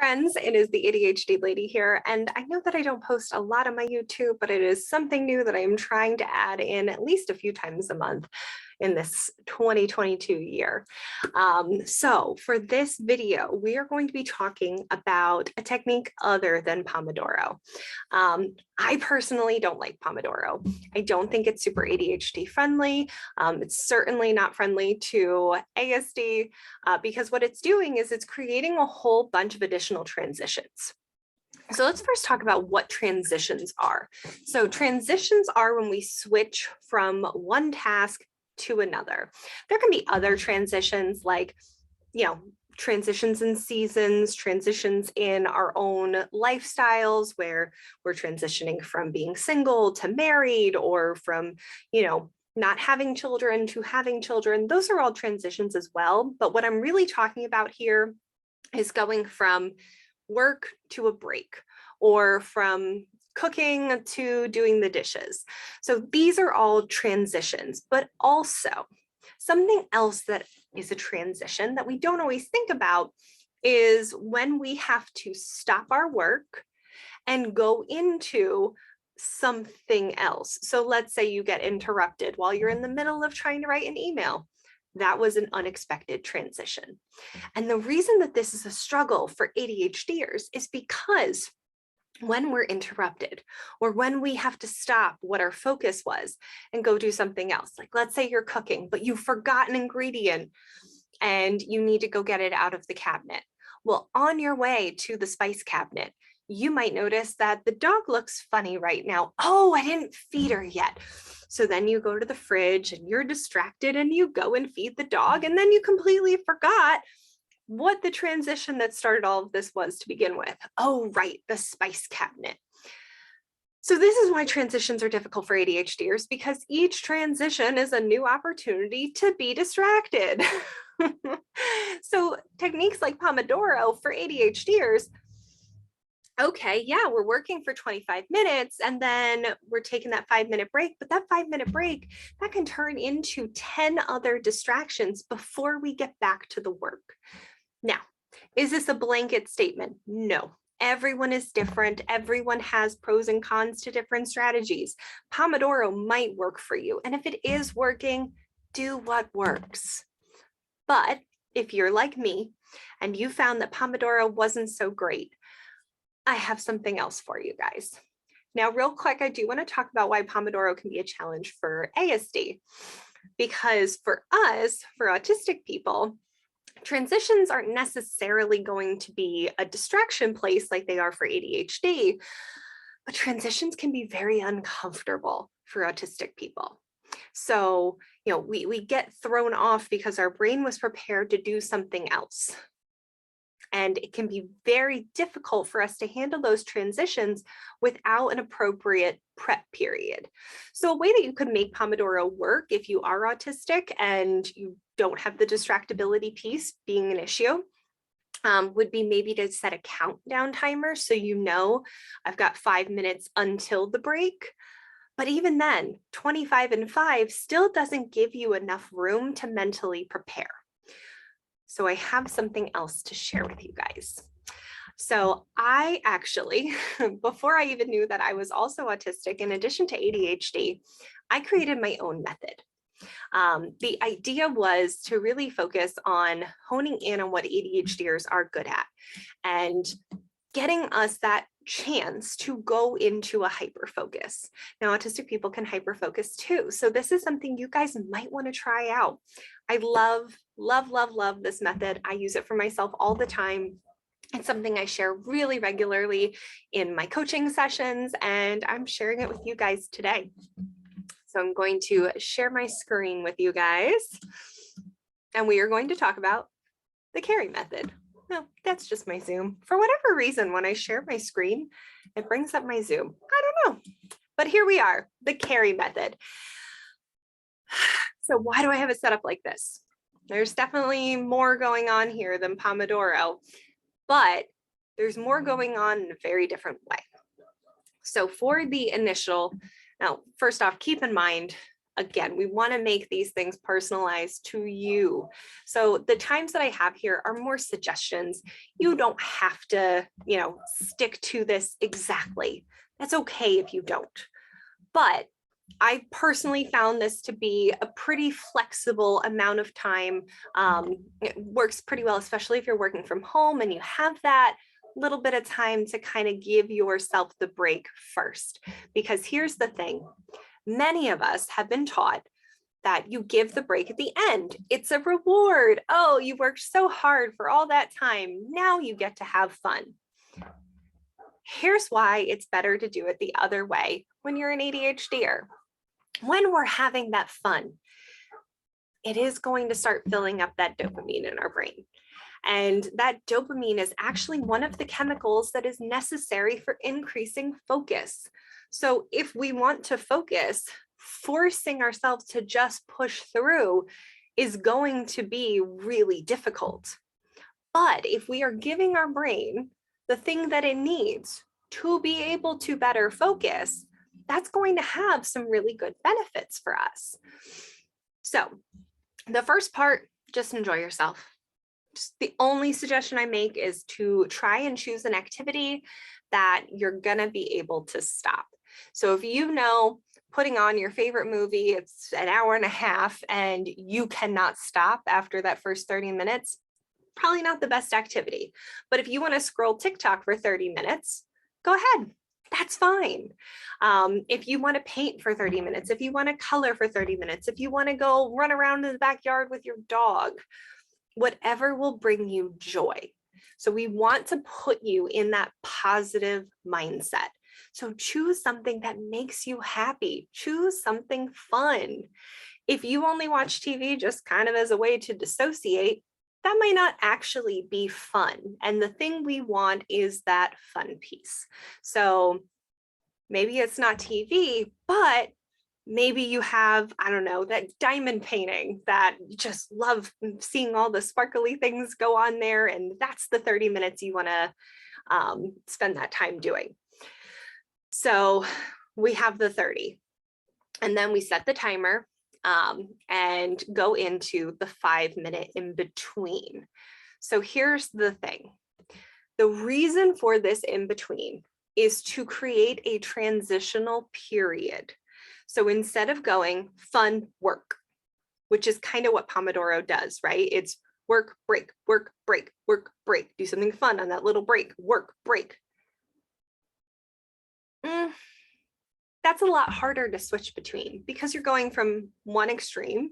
Friends, it is the ADHD lady here, and I know that I don't post a lot on my YouTube, but it is something new that I am trying to add in at least a few times a month in this 2022 year. So for this video, we are going to be talking about a technique other than Pomodoro. I personally don't like Pomodoro. I don't think it's super ADHD friendly. It's certainly not friendly to ASD because what it's doing is it's creating a whole bunch of additional transitions. So let's first talk about what transitions are. So transitions are when we switch from one task to another. There can be other transitions like, transitions in seasons, transitions in our own lifestyles where we're transitioning from being single to married or from, not having children to having children. Those are all transitions as well. But what I'm really talking about here is going from work to a break or from cooking to doing the dishes. So these are all transitions, but also something else that is a transition that we don't always think about is when we have to stop our work and go into something else. So let's say you get interrupted while you're in the middle of trying to write an email. That was an unexpected transition. And the reason that this is a struggle for ADHDers is because when we're interrupted or when we have to stop what our focus was and go do something else, like let's say you're cooking, but you forgot an ingredient and you need to go get it out of the cabinet. Well, on your way to the spice cabinet, you might notice that the dog looks funny right now. Oh, I didn't feed her yet. So then you go to the fridge and you're distracted and you go and feed the dog. And then you completely forgot what the transition that started all of this was to begin with. Oh, right, the spice cabinet. So this is why transitions are difficult for ADHDers, because each transition is a new opportunity to be distracted. So techniques like Pomodoro for ADHDers, okay, yeah, we're working for 25 minutes and then we're taking that 5-minute break, but that 5-minute break, that can turn into 10 other distractions before we get back to the work. Now, is this a blanket statement? No. Everyone is different. Everyone has pros and cons to different strategies. Pomodoro might work for you. And if it is working, do what works. But if you're like me and you found that Pomodoro wasn't so great, I have something else for you guys. Now, real quick, I do want to talk about why Pomodoro can be a challenge for ASD, because for us, for autistic people, transitions aren't necessarily going to be a distraction place like they are for ADHD, but transitions can be very uncomfortable for autistic people. So, we get thrown off because our brain was prepared to do something else. And it can be very difficult for us to handle those transitions without an appropriate prep period. So a way that you could make Pomodoro work if you are autistic and you don't have the distractibility piece being an issue would be maybe to set a countdown timer. So I've got 5 minutes until the break. But even then, 25 and 5 still doesn't give you enough room to mentally prepare. So I have something else to share with you guys. So I actually, before I even knew that I was also autistic, in addition to ADHD, I created my own method. The idea was to really focus on honing in on what ADHDers are good at and getting us that chance to go into a hyper focus. Now, autistic people can hyper focus too. So this is something you guys might want to try out. I love, love, love, love this method. I use it for myself all the time. It's something I share really regularly in my coaching sessions, and I'm sharing it with you guys today. So I'm going to share my screen with you guys, and we are going to talk about the Carey method. No, that's just my Zoom. For whatever reason, when I share my screen, it brings up my Zoom. I don't know, but here we are, the Carey method. So why do I have it set up like this? There's definitely more going on here than Pomodoro, but there's more going on in a very different way. So for the initial, now, first off, keep in mind, Again, we want to make these things personalized to you. So the times that I have here are more suggestions. You don't have to, stick to this exactly. That's okay if you don't. But I personally found this to be a pretty flexible amount of time. It works pretty well, especially if you're working from home and you have that little bit of time to kind of give yourself the break first. Because here's the thing, many of us have been taught that you give the break at the end. It's a reward. Oh, you worked so hard for all that time. Now you get to have fun. Here's why it's better to do it the other way when you're an ADHDer. When we're having that fun, it is going to start filling up that dopamine in our brain. And that dopamine is actually one of the chemicals that is necessary for increasing focus. So if we want to focus, forcing ourselves to just push through is going to be really difficult. But if we are giving our brain the thing that it needs to be able to better focus, that's going to have some really good benefits for us. So the first part, just enjoy yourself. Just the only suggestion I make is to try and choose an activity that you're gonna be able to stop. So if you know putting on your favorite movie, it's an hour and a half and you cannot stop after that first 30 minutes, probably not the best activity. But if you want to scroll TikTok for 30 minutes, go ahead. That's fine. If you want to paint for 30 minutes, if you want to color for 30 minutes, if you want to go run around in the backyard with your dog, whatever will bring you joy. So we want to put you in that positive mindset. So choose something that makes you happy. Choose something fun. If you only watch TV just kind of as a way to dissociate, that might not actually be fun. And the thing we want is that fun piece. So maybe it's not TV, but maybe you have, I don't know, that diamond painting that you just love seeing all the sparkly things go on there. And that's the 30 minutes you want to spend that time doing. So we have the 30, and then we set the timer and go into the 5-minute in between. So here's the thing. The reason for this in between is to create a transitional period. So instead of going fun, work, which is kind of what Pomodoro does, right? It's work, break, work, break, work, break. Do something fun on that little break, work, break. That's a lot harder to switch between because you're going from one extreme,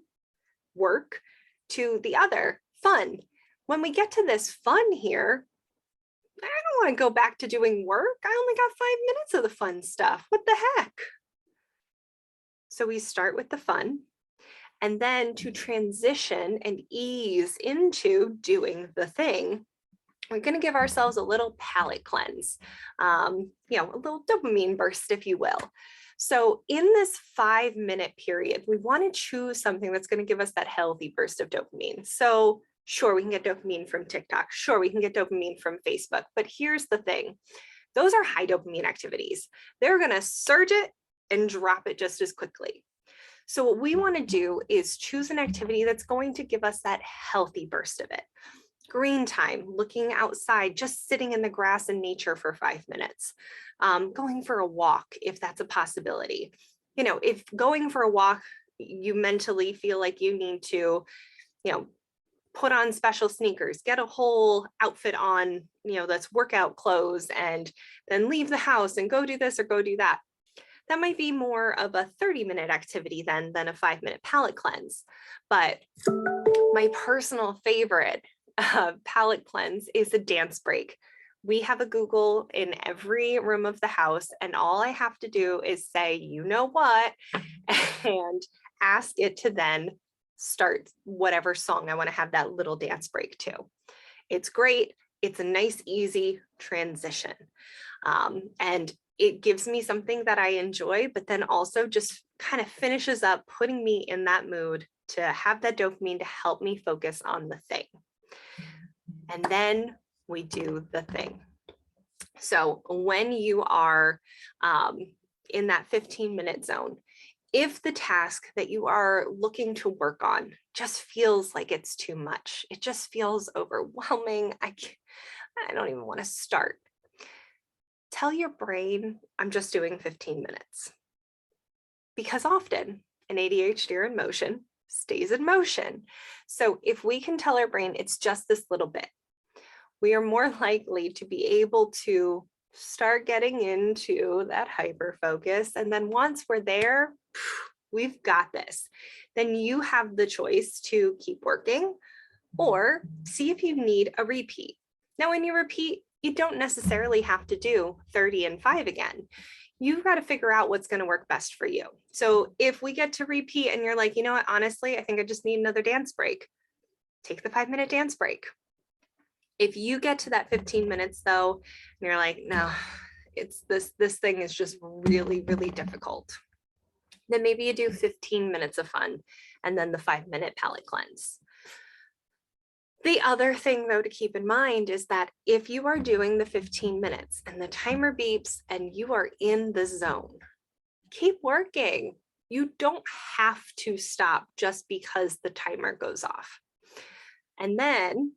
work, to the other, fun. When we get to this fun here, I don't want to go back to doing work. I only got 5 minutes of the fun stuff. What the heck? So we start with the fun, and then to transition and ease into doing the thing, we're going to give ourselves a little palate cleanse, a little dopamine burst, if you will. So in this 5-minute period, we want to choose something that's going to give us that healthy burst of dopamine. So sure, we can get dopamine from TikTok. Sure, we can get dopamine from Facebook. But here's the thing. Those are high dopamine activities. They're going to surge it and drop it just as quickly. So what we want to do is choose an activity that's going to give us that healthy burst of it. Green time, looking outside, just sitting in the grass and nature for 5 minutes, going for a walk, if that's a possibility. If going for a walk, you mentally feel like you need to, put on special sneakers, get a whole outfit on, that's workout clothes, and then leave the house and go do this or go do that. That might be more of a 30-minute activity than a 5-minute palate cleanse. But my personal favorite palate cleanse is a dance break. We have a Google in every room of the house, and all I have to do is say, you know what, and ask it to then start whatever song I want to have that little dance break to. It's great. It's a nice, easy transition. And it gives me something that I enjoy, but then also just kind of finishes up putting me in that mood to have that dopamine to help me focus on the thing. And then we do the thing. So when you are in that 15-minute zone, If the task that you are looking to work on just feels like it's too much, it just feels overwhelming, I don't even want to start. Tell your brain, I'm just doing 15 minutes. Because often an ADHDer in motion stays in motion. So if we can tell our brain it's just this little bit, we are more likely to be able to start getting into that hyper focus. And then once we're there, we've got this. Then you have the choice to keep working or see if you need a repeat. Now, when you repeat, you don't necessarily have to do 30 and 5 again. You've got to figure out what's going to work best for you. So if we get to repeat and you're like, you know what, honestly, I think I just need another dance break, take the 5-minute dance break. If you get to that 15 minutes though, and you're like, no, it's this thing is just really, really difficult, then maybe you do 15 minutes of fun and then the 5-minute palate cleanse. The other thing though to keep in mind is that if you are doing the 15 minutes and the timer beeps and you are in the zone, keep working. You don't have to stop just because the timer goes off. And then,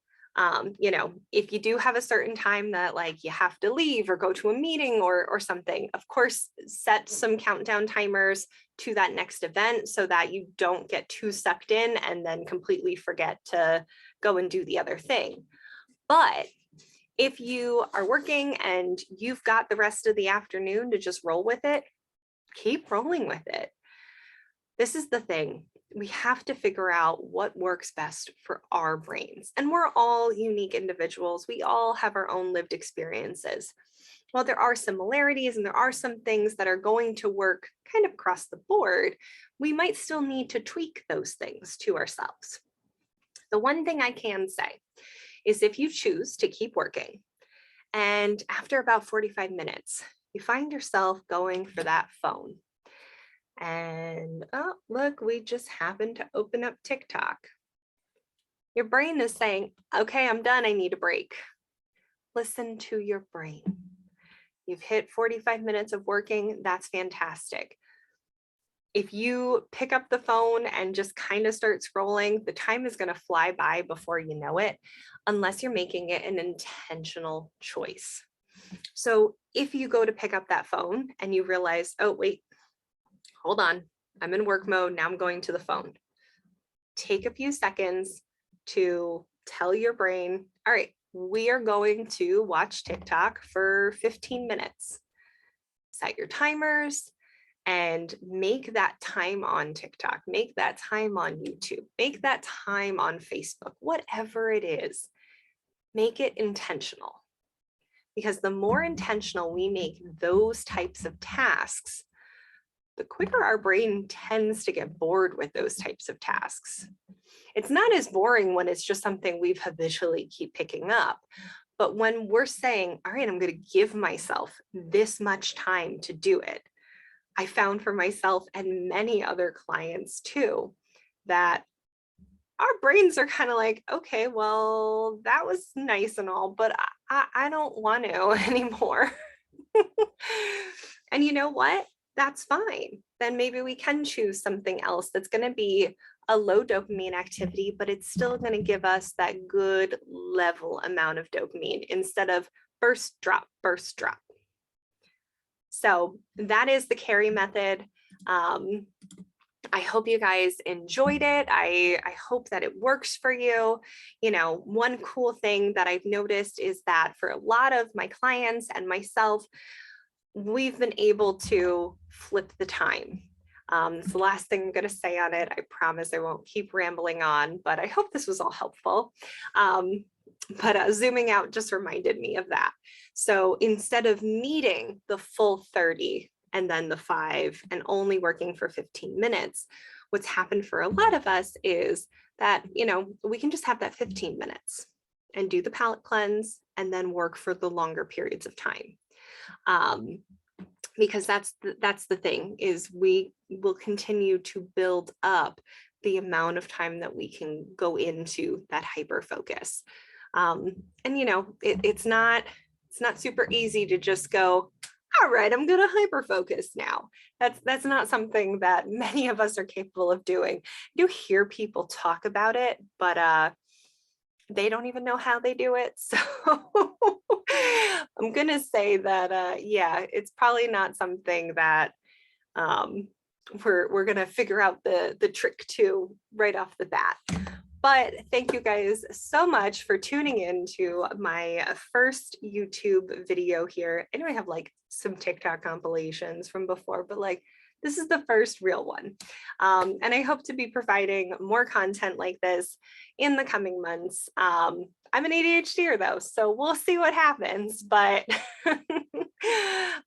if you do have a certain time that like you have to leave or go to a meeting or something, of course, set some countdown timers to that next event so that you don't get too sucked in and then completely forget to go and do the other thing. But if you are working and you've got the rest of the afternoon to just roll with it, keep rolling with it. This is the thing. We have to figure out what works best for our brains. And we're all unique individuals. We all have our own lived experiences. While there are similarities and there are some things that are going to work kind of across the board, we might still need to tweak those things to ourselves. The one thing I can say is if you choose to keep working and after about 45 minutes, you find yourself going for that phone. And oh, look, we just happened to open up TikTok. Your brain is saying, okay, I'm done. I need a break. Listen to your brain. You've hit 45 minutes of working. That's fantastic. If you pick up the phone and just kind of start scrolling, the time is going to fly by before you know it, unless you're making it an intentional choice. So if you go to pick up that phone and you realize, oh, wait, hold on, I'm in work mode. Now I'm going to the phone. Take a few seconds to tell your brain, all right, we are going to watch TikTok for 15 minutes. Set your timers and make that time on TikTok, make that time on YouTube, make that time on Facebook, whatever it is, make it intentional. Because the more intentional we make those types of tasks, the quicker our brain tends to get bored with those types of tasks. It's not as boring when it's just something we've habitually keep picking up. But when we're saying, all right, I'm going to give myself this much time to do it, I found for myself and many other clients too, that our brains are kind of like, okay, well, that was nice and all, but I don't want to anymore. And you know what? That's fine. Then maybe we can choose something else that's going to be a low dopamine activity, but it's still going to give us that good level amount of dopamine instead of burst, drop, burst, drop. So that is the Carey method. I hope you guys enjoyed it. I hope that it works for you. You know, one cool thing that I've noticed is that for a lot of my clients and myself, we've been able to flip the time. It's the last thing I'm going to say on it. I promise I won't keep rambling on, but I hope this was all helpful. But zooming out just reminded me of that. So instead of needing the full 30 and then the 5 and only working for 15 minutes, what's happened for a lot of us is that, you know, we can just have that 15 minutes and do the palate cleanse and then work for the longer periods of time. Because that's the thing, is we will continue to build up the amount of time that we can go into that hyper focus. And you know, it's not super easy to just go, all right, I'm going to hyper focus now. That's not something that many of us are capable of doing. You hear people talk about it, but they don't even know how they do it. So I'm going to say that, yeah, it's probably not something that we're going to figure out the trick to right off the bat. But thank you guys so much for tuning in to my first YouTube video here. I know I have like some TikTok compilations from before, but like this is the first real one. And I hope to be providing more content like this in the coming months. I'm an ADHDer though, so we'll see what happens, but I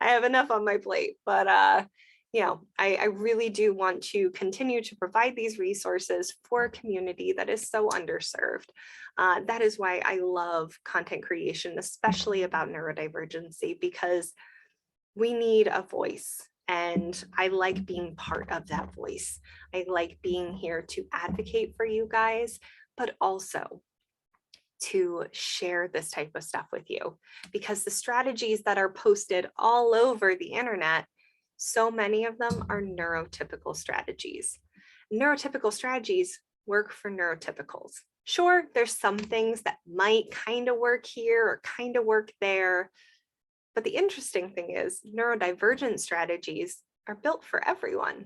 have enough on my plate. But you know, I really do want to continue to provide these resources for a community that is so underserved. That is why I love content creation, especially about neurodivergency, because we need a voice. And I like being part of that voice. I like being here to advocate for you guys, but also to share this type of stuff with you, because the strategies that are posted all over the internet, so many of them are neurotypical strategies. Neurotypical strategies work for neurotypicals. Sure, there's some things that might kind of work here or kind of work there. But the interesting thing is neurodivergent strategies are built for everyone.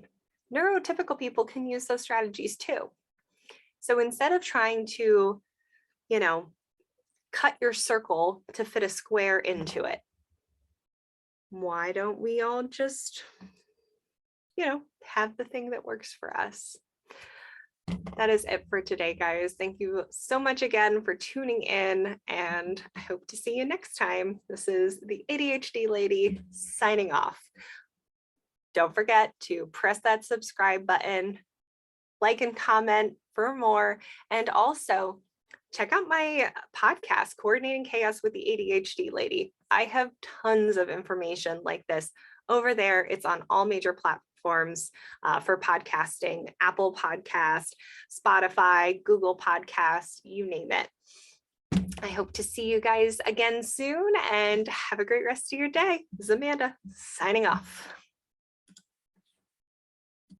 Neurotypical people can use those strategies too. So instead of trying to, you know, cut your circle to fit a square into it, why don't we all just, you know, have the thing that works for us? That is it for today, guys. Thank you so much again for tuning in, and I hope to see you next time. This is the ADHD lady signing off. Don't forget to press that subscribe button, like and comment for more, and also check out my podcast, Coordinating Chaos with the ADHD Lady. I have tons of information like this over there. It's on all major platforms for podcasting, Apple Podcast, Spotify, Google Podcast, you name it. I hope to see you guys again soon, and have a great rest of your day. This is Amanda signing off.